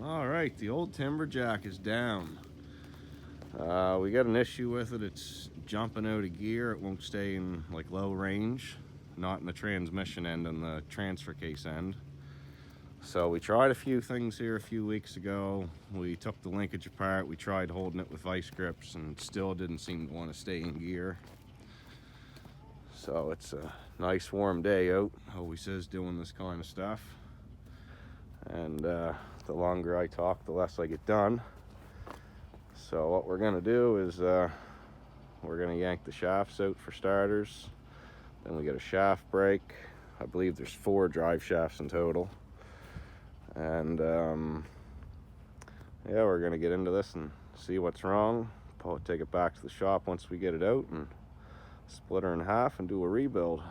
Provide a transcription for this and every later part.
All right, the old Timberjack is down. We got an issue with it. It's jumping out of gear. It won't stay in like low range, not in the transmission end and the transfer case end. So we tried a few things here a few weeks ago. We took the linkage apart. We tried holding it with vice grips and still didn't seem to want to stay in gear. So it's a nice warm day out. Always says doing this kind of stuff. And the longer I talk, the less I get done. So what we're gonna do is we're gonna yank the shafts out for starters. Then we get a shaft brake. I believe there's 4 drive shafts in total. And yeah, we're gonna get into this and see what's wrong. Take it back to the shop once we get it out and split her in half and do a rebuild.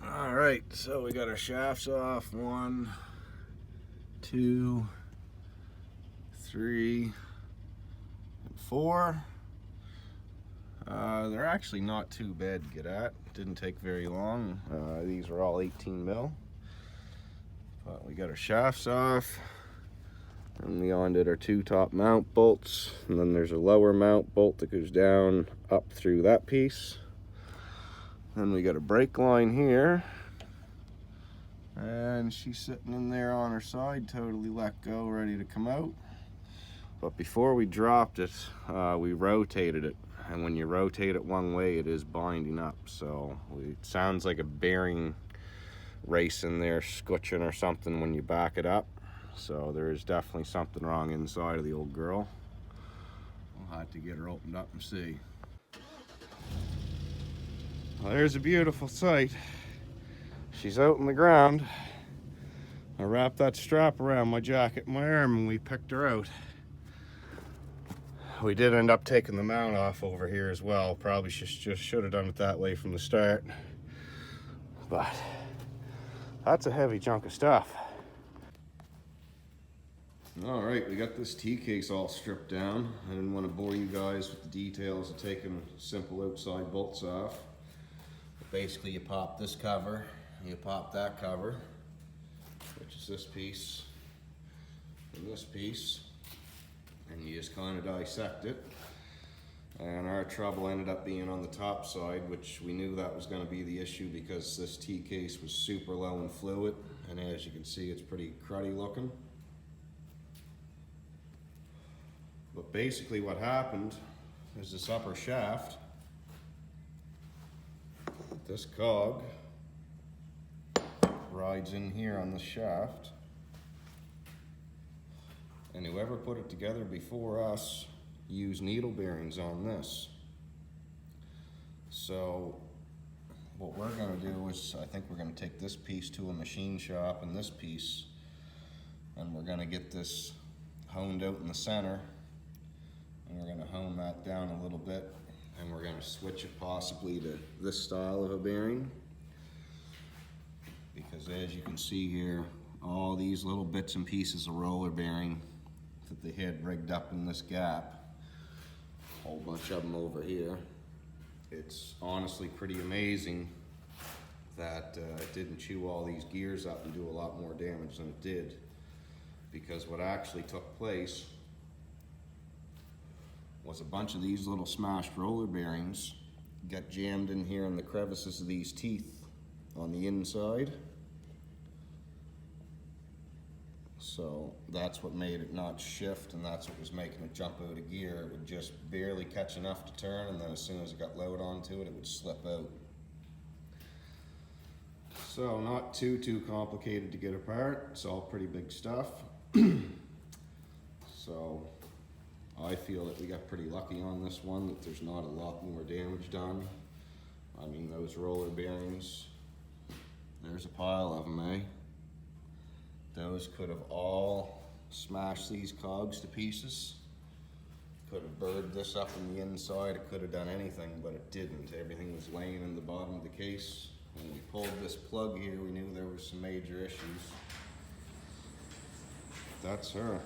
All right, so we got our shafts off. 1, 2, 3, and 4. They're actually not too bad to get at. Didn't take very long. These are all 18 mil. But we got our shafts off. And we undid our 2 top mount bolts. And then there's a lower mount bolt that goes down up through that piece. Then we got a brake line here. And she's sitting in there on her side, totally let go, ready to come out. But before we dropped it, we rotated it. And when you rotate it one way, it is binding up. So it sounds like a bearing racing there, squitching or something when you back it up. So there is definitely something wrong inside of the old girl. We'll have to get her opened up and see. Well, there's a beautiful sight. She's out in the ground. I wrapped that strap around my jacket and my arm and we picked her out. We did end up taking the mount off over here as well. Probably just should have done it that way from the start. But that's a heavy chunk of stuff. All right, we got this T-case all stripped down. I didn't want to bore you guys with the details of taking simple outside bolts off. But basically, you pop this cover, you pop that cover, which is this piece, and this piece, and you just kind of dissect it. And our trouble ended up being on the top side, which we knew that was going to be the issue because this T-case was super low in fluid, and as you can see, it's pretty cruddy looking. But basically what happened is this upper shaft, this cog rides in here on the shaft, and whoever put it together before us used needle bearings on this. So what we're going to do is, I think we're going to take this piece to a machine shop and this piece, and we're going to get this honed out in the center. And we're going to hone that down a little bit, and we're going to switch it possibly to this style of a bearing, because as you can see here, all these little bits and pieces of roller bearing that they had rigged up in this gap, a whole bunch of them over here. It's honestly pretty amazing that it didn't chew all these gears up and do a lot more damage than it did, because what actually took place was a bunch of these little smashed roller bearings got jammed in here in the crevices of these teeth on the inside. So that's what made it not shift, and that's what was making it jump out of gear. It would just barely catch enough to turn, and then as soon as it got load onto it, it would slip out. So not too complicated to get apart. It's all pretty big stuff. So I feel that we got pretty lucky on this one, that there's not a lot more damage done. I mean, those roller bearings, there's a pile of them, eh? Those could have all smashed these cogs to pieces. Could have burred this up in the inside. It could have done anything, but it didn't. Everything was laying in the bottom of the case. When we pulled this plug here, we knew there was some major issues. That's her.